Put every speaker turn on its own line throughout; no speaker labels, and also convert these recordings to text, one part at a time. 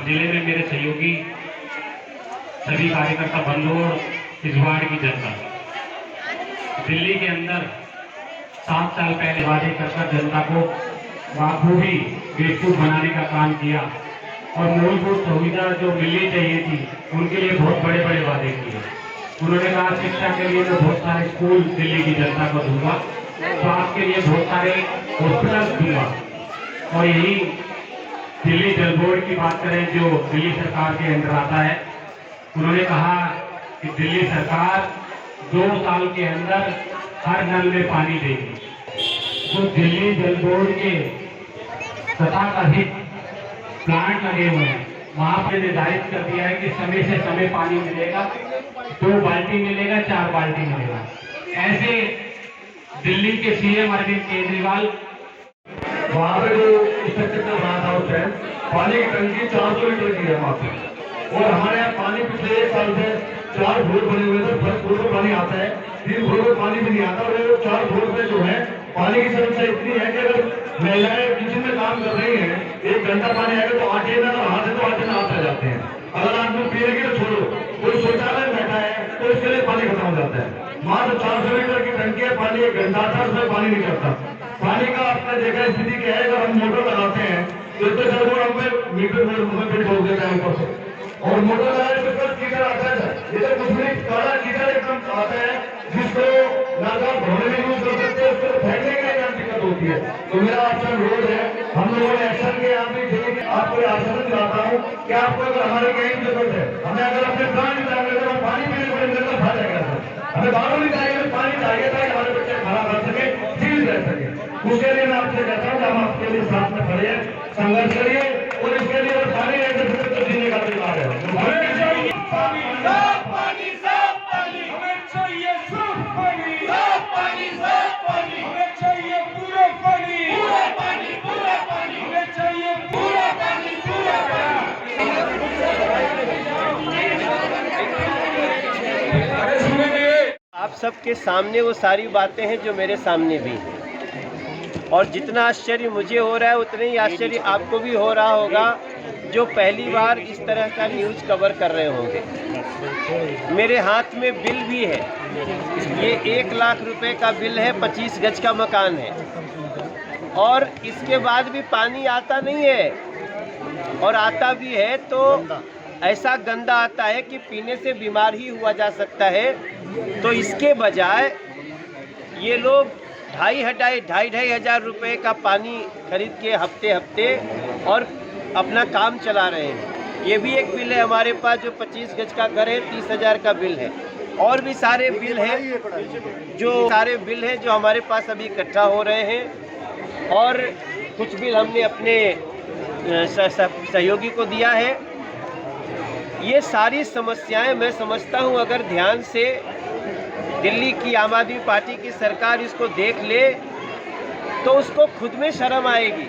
जिले में मेरे सहयोगी सभी कार्यकर्ता बंधु और इस वार्ड की जनता, दिल्ली के अंदर 7 साल पहले वादे कर जनता को बाखूबी बेवकूफ बनाने का काम किया और मूलभूत सुविधा जो मिलनी चाहिए थी उनके लिए बहुत बड़े बड़े वादे किए। उन्होंने कहा शिक्षा के लिए मैं बहुत सारे स्कूल दिल्ली की जनता को दूंगा, स्वास्थ्य के लिए बहुत सारे हॉस्पिटल दूंगा। और यही दिल्ली जल बोर्ड की बात करें जो दिल्ली सरकार के अंदर आता है, उन्होंने कहा कि दिल्ली सरकार 2 साल के अंदर हर नल में पानी देगी। तो दिल्ली जल बोर्ड के तथाकथित प्लांट लगे हुए हैं, वहां पर निर्धारित कर दिया है कि समय से समय पानी मिलेगा, 2 बाल्टी मिलेगा, 4 बाल्टी मिलेगा। ऐसे दिल्ली के सीएम अरविंद केजरीवाल
वहाँ पे जो इंफ्रास्ट्रक्चर बना था उस टाइम पानी की टंकी 400 लीटर की है वहाँ पे, और हमारे यहाँ पानी पिछले 1 साल से 4 फ्लोर बने हुए थे। फर्स्ट फ्लोर में पानी आता है, 3 फ्लोर में पानी भी नहीं आता, और वो 4 फ्लोर में जो है पानी की समस्या इतनी है कि अगर महिलाएं किचन में काम कर रही हैं, 1 घंटा पानी आएगा तो आटे में और हाथ से तो आटे में हाथ आ जाते हैं। अगर आदमी पीने के तो छोड़ो, कोई शौचालय में बैठा है तो इसके लिए पानी खत्म हो जाता है। मात्र 400 लीटर की टंकी है, पानी 1 घंटा आता है, उसमें पानी नहीं करता। पानी का आपने देखा स्थिति क्या है, अगर हम मोटर लगाते हैं तो इसके सर वो हमें मीटर में फिट हो देता है ऊपर से, और मोटर लगाने के बाद कीचड़ आता है। इधर कुछ भी काला कीचड़ एकदम आता है जिसको नाका धोने में यूज कर सकते हैं, उसको फेंकने के लिए दिक्कत होती है। तो मेरा आपसे अनुरोध है, हम लोगों ने एक्शन के यहाँ पे चाहिए, आपको आश्वासन दिलाता हूँ कि आपको अगर हमारे कहीं जरूरत है, हमें अगर अपने प्राण नहीं चाहिए, अगर हम पानी पीने को अंदर का खा जाएगा सर, हमें बाहरों नहीं चाहिए, पानी चाहिए ताकि हमारे बच्चे खाना खा सके, जीवित रह सके। उसके लिए मैं आपसे कहता हूँ कि हम आपके लिए साथ में खड़े हैं, संघर्ष करिए, और इसके लिए अगर पानी नहीं तो जीने का अधिकार है।
हमें चाहिए पानी, साफ पानी, साफ पानी, हमें चाहिए साफ पानी, साफ पानी, साफ पानी, हमें चाहिए पूरा पानी, पूरा पानी, पूरा पानी, हमें चाहिए पूरा पानी, पूरा पानी।
आप सबके सामने वो सारी बातें हैं जो मेरे सामने भी हैं, और जितना आश्चर्य मुझे हो रहा है उतना ही आश्चर्य आपको भी हो रहा होगा जो पहली बार इस तरह का न्यूज़ कवर कर रहे होंगे। मेरे हाथ में बिल भी है, ये 1 लाख रुपए का बिल है, 25 गज का मकान है, और इसके बाद भी पानी आता नहीं है, और आता भी है तो ऐसा गंदा आता है कि पीने से बीमार ही हुआ जा सकता है। तो इसके बजाय ये लोग ढाई हजार रुपए का पानी खरीद के हफ्ते और अपना काम चला रहे हैं। ये भी एक बिल है हमारे पास जो 25 गज का घर है, 30,000 का बिल है, और भी सारे बिल हैं जो हमारे पास अभी इकट्ठा हो रहे हैं, और कुछ बिल हमने अपने सहयोगी को दिया है। ये सारी समस्याएं मैं समझता हूं अगर ध्यान से दिल्ली की आम आदमी पार्टी की सरकार इसको देख ले तो उसको खुद में शर्म आएगी।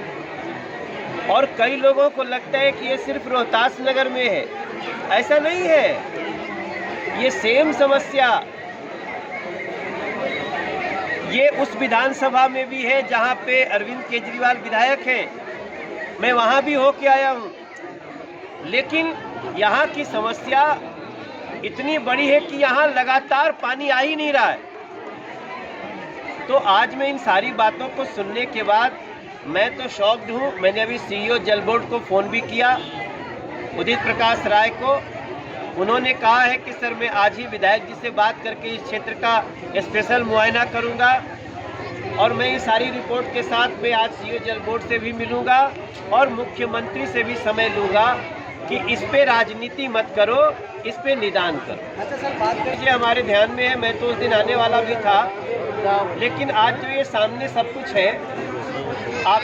और कई लोगों को लगता है कि ये सिर्फ रोहतास नगर में है, ऐसा नहीं है। ये सेम समस्या ये उस विधानसभा में भी है जहां पे अरविंद केजरीवाल विधायक हैं, मैं वहां भी होके आया हूं, लेकिन यहाँ की समस्या इतनी बड़ी है कि यहाँ लगातार पानी आ ही नहीं रहा है। तो आज मैं इन सारी बातों को सुनने के बाद मैं तो शॉक्ड हूँ। मैंने अभी सीईओ जल बोर्ड को फ़ोन भी किया, उदित प्रकाश राय को। उन्होंने कहा है कि सर मैं आज ही विधायक जी से बात करके इस क्षेत्र का स्पेशल मुआयना करूँगा, और मैं ये सारी रिपोर्ट के साथ मैं आज सीईओ जल बोर्ड से भी मिलूँगा और मुख्यमंत्री से भी समय लूँगा कि इस पे राजनीति मत करो, इस पे निदान करो। अच्छा सर, बात कीजिए, हमारे ध्यान में है, मैं तो उस दिन आने वाला भी था, लेकिन आज जो ये सामने सब कुछ है, आप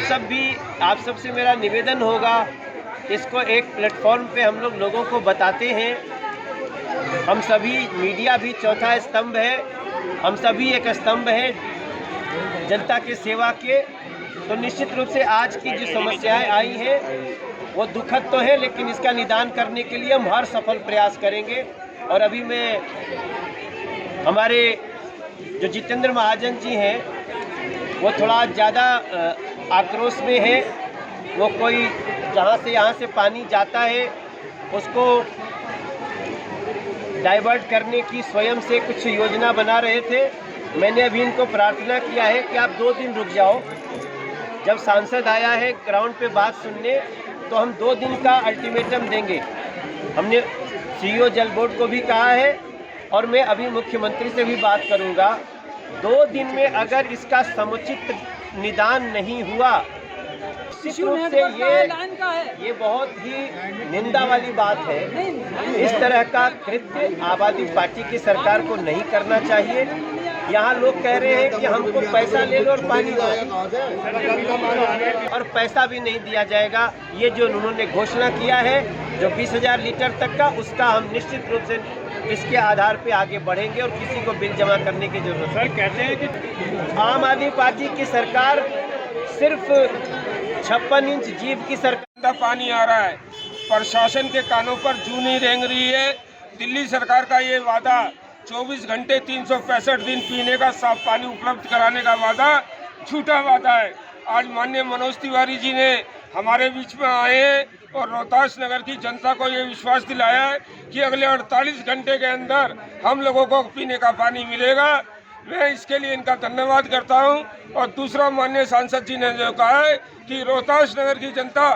सब से मेरा निवेदन होगा, इसको एक प्लेटफॉर्म पे हम लोगों को बताते हैं। हम सभी मीडिया भी चौथा स्तंभ है, हम सभी एक स्तंभ है जनता के सेवा के। तो निश्चित रूप से आज की जो समस्याएं आई हैं वो दुखद तो है, लेकिन इसका निदान करने के लिए हम हर सफल प्रयास करेंगे। और अभी मैं हमारे जो जितेंद्र महाजन जी हैं वो थोड़ा ज़्यादा आक्रोश में है, वो कोई जहाँ से यहाँ से पानी जाता है उसको डाइवर्ट करने की स्वयं से कुछ योजना बना रहे थे। मैंने अभी इनको प्रार्थना किया है कि आप 2 दिन रुक जाओ। जब सांसद आया है ग्राउंड पे बात सुनने तो हम 2 दिन का अल्टीमेटम देंगे। हमने सीईओ जल बोर्ड को भी कहा है और मैं अभी मुख्यमंत्री से भी बात करूंगा। 2 दिन में अगर इसका समुचित निदान नहीं हुआ, निश्चित रूप से ये बहुत ही निंदा वाली बात है। इस तरह का कृत्य आम आदमी पार्टी की सरकार को नहीं करना चाहिए। यहाँ लोग कह रहे हैं कि हमको पैसा ले लो और पानी दो, और पैसा भी नहीं दिया जाएगा। ये जो उन्होंने घोषणा किया है जो 20,000 लीटर तक का, उसका हम निश्चित रूप से इसके आधार पे आगे बढ़ेंगे और किसी को बिल जमा करने की जरूरत नहीं। कहते हैं कि आम आदमी पार्टी की सरकार सिर्फ 56 इंच जीव की सरकार।
पानी आ रहा है, प्रशासन के कानों पर जूं नहीं रेंग रही है। दिल्ली सरकार का ये वादा 24 घंटे 365 दिन पीने का साफ पानी उपलब्ध कराने का वादा झूठा वादा है। आज माननीय मनोज तिवारी जी ने हमारे बीच में आए और रोहतास नगर की जनता को ये विश्वास दिलाया है कि अगले 48 घंटे के अंदर हम लोगों को पीने का पानी मिलेगा। मैं इसके लिए इनका धन्यवाद करता हूं। और दूसरा, माननीय सांसद जी ने जो कहा है कि रोहतास नगर की जनता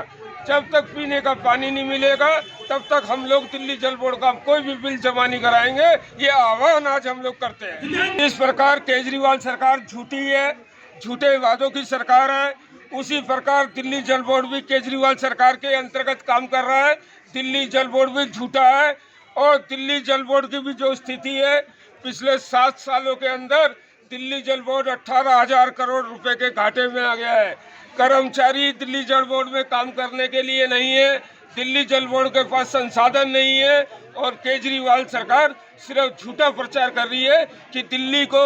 जब तक पीने का पानी नहीं मिलेगा तब तक हम लोग दिल्ली जल बोर्ड का कोई भी बिल जमा नहीं कराएंगे। ये आह्वान आज हम लोग करते हैं। इस प्रकार केजरीवाल सरकार झूठी है, झूठे वादों की सरकार है। उसी प्रकार दिल्ली जल बोर्ड भी केजरीवाल सरकार के अंतर्गत काम कर रहा है। दिल्ली जल बोर्ड भी झूठा है और दिल्ली जल बोर्ड की भी जो स्थिति है, पिछले 7 सालों के अंदर दिल्ली जल बोर्ड 18,000 करोड़ रुपए के घाटे में आ गया है। कर्मचारी दिल्ली जल बोर्ड में काम करने के लिए नहीं है, दिल्ली जल बोर्ड के पास संसाधन नहीं है और केजरीवाल सरकार सिर्फ झूठा प्रचार कर रही है कि दिल्ली को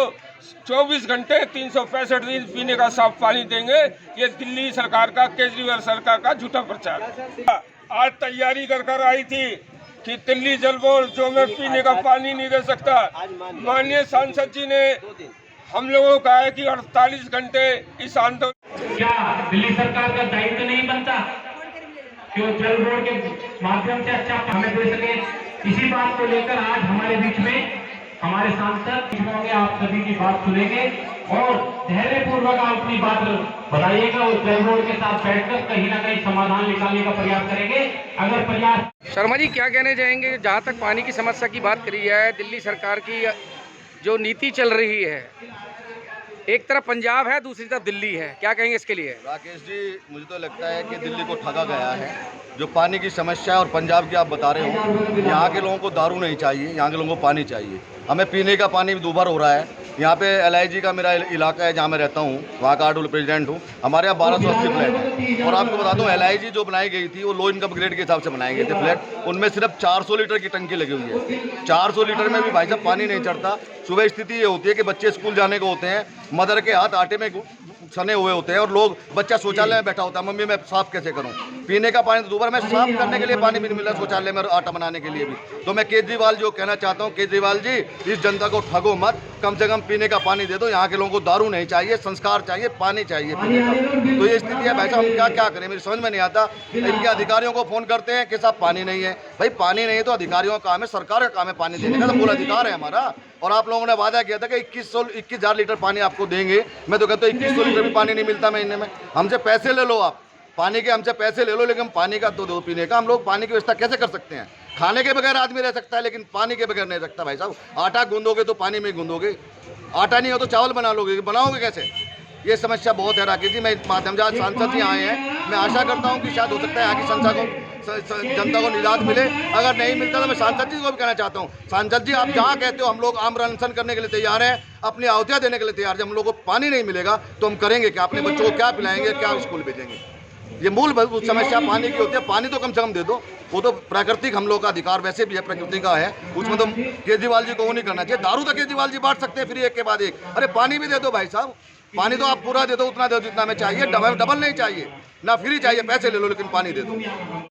24 घंटे 365 दिन पीने का साफ पानी देंगे। ये दिल्ली सरकार का, केजरीवाल सरकार का झूठा प्रचार। आज तैयारी कर आई थी कि दिल्ली जल बोर्ड जो मैं पीने का पानी नहीं दे सकता। माननीय सांसद जी ने हम लोगों को कहा है कि 48 घंटे इस आंदोलन।
क्या दिल्ली सरकार का दायित्व नहीं बनता कि वो जल बोर्ड के माध्यम से अच्छा हमें दे सके? इसी बात को लेकर आज हमारे बीच में हमारे सांसद होंगे, आप सभी की बात सुनेंगे और धैर्य पूर्वक आप अपनी बात बताइएगा और जल बोर्ड के साथ बैठकर कहीं ना कहीं समाधान निकालने का प्रयास करेंगे। अगर प्रयास।
शर्मा जी, क्या कहने जाएंगे? जहाँ तक पानी की समस्या की बात करी है, दिल्ली सरकार की जो नीति चल रही है, एक तरफ पंजाब है, दूसरी तरफ दिल्ली है, क्या कहेंगे इसके लिए?
राकेश जी, मुझे तो लगता है कि दिल्ली को ठगा गया है। जो पानी की समस्या है और पंजाब की आप बता रहे हो, यहाँ के लोगों को दारू नहीं चाहिए, यहाँ के लोगों को पानी चाहिए। हमें पीने का पानी भी दूभर हो रहा है। यहाँ पे LIG का मेरा इलाका है जहाँ मैं रहता हूँ, वहाँ का आर्डोल प्रेसिडेंट हूँ। हमारे यहाँ 1280 फ्लैट है और आपको बता दूँ LIG जो बनाई गई थी वो लो इनकम ग्रेड के हिसाब से बनाए गए थे फ्लैट। उनमें सिर्फ 400 लीटर की टंकी लगी हुई है। 400 लीटर में भी भाई साहब पानी नहीं चढ़ता। सुबह स्थिति ये होती है कि बच्चे स्कूल जाने को होते हैं, मदर के हाथ आटे में सने हुए होते हैं और लोग, बच्चा शौचालय में बैठा होता है, मम्मी मैं साफ कैसे करूं? पीने का पानी तो दूसरा, मैं साफ करने के लिए पानी भी नहीं मिला शौचालय में, आटा बनाने के लिए भी। तो मैं केजरीवाल जो कहना चाहता हूं, केजरीवाल जी इस जनता को ठगो मत, कम से कम पीने का पानी दे दो। यहाँ के लोगों को दारू नहीं चाहिए, संस्कार चाहिए, पानी चाहिए पीने का। तो ये स्थिति है भाई साहब, हम क्या क्या करें? मेरी समझ में नहीं आता। इनके अधिकारियों को फ़ोन करते हैं कि साहब पानी नहीं है। भाई पानी नहीं है तो अधिकारियों का काम है, सरकार का काम है पानी देने का, तो पूरा अधिकार है हमारा। और आप लोगों ने वादा किया था कि 21,000 लीटर पानी आपको देंगे। मैं तो कहता हूँ 2100 लीटर भी पानी नहीं मिलता महीने में। हमसे पैसे ले लो, आप पानी के हमसे पैसे ले लो, लेकिन पानी का तो दो पीने का। हम लोग पानी की व्यवस्था कैसे कर सकते हैं? खाने के बगैर आदमी रह सकता है लेकिन पानी के बगैर नहीं सकता भाई साहब। आटा गूंदोगे तो पानी में गूंदोगे, आटा नहीं हो तो चावल बना लोगे, बनाओगे कैसे? ये समस्या बहुत है राकेश जी। मैं माध्यम से आज सांसद जी आए हैं, मैं आशा करता हूँ कि शायद हो सकता है यहाँ की जनता को निजात मिले। अगर नहीं मिलता तो मैं सांसद जी को भी कहना चाहता हूँ, सांसद जी आप जहाँ कहते हो हम लोग आमरण अनशन करने के लिए तैयार हैं, अपनी आहुतियाँ देने के लिए तैयार। जब हम लोग को पानी नहीं मिलेगा तो हम करेंगे क्या? अपने बच्चों को क्या पिलाएंगे, क्या स्कूल भेजेंगे? ये मूल समस्या पानी की होती है। पानी तो कम से कम दे दो, वो तो प्राकृतिक हम लोग का अधिकार वैसे भी है, प्रकृति का है, उसमें तो केजरीवाल जी को वो नहीं करना चाहिए। दारू तो केजरीवाल जी बांट सकते हैं फ्री एक के बाद एक। अरे पानी भी दे दो भाई साहब, पानी तो आप पूरा दे दो, उतना दे दो जितना में चाहिए, डबल नहीं चाहिए ना, फ्री चाहिए, पैसे ले लो लेकिन पानी दे दो।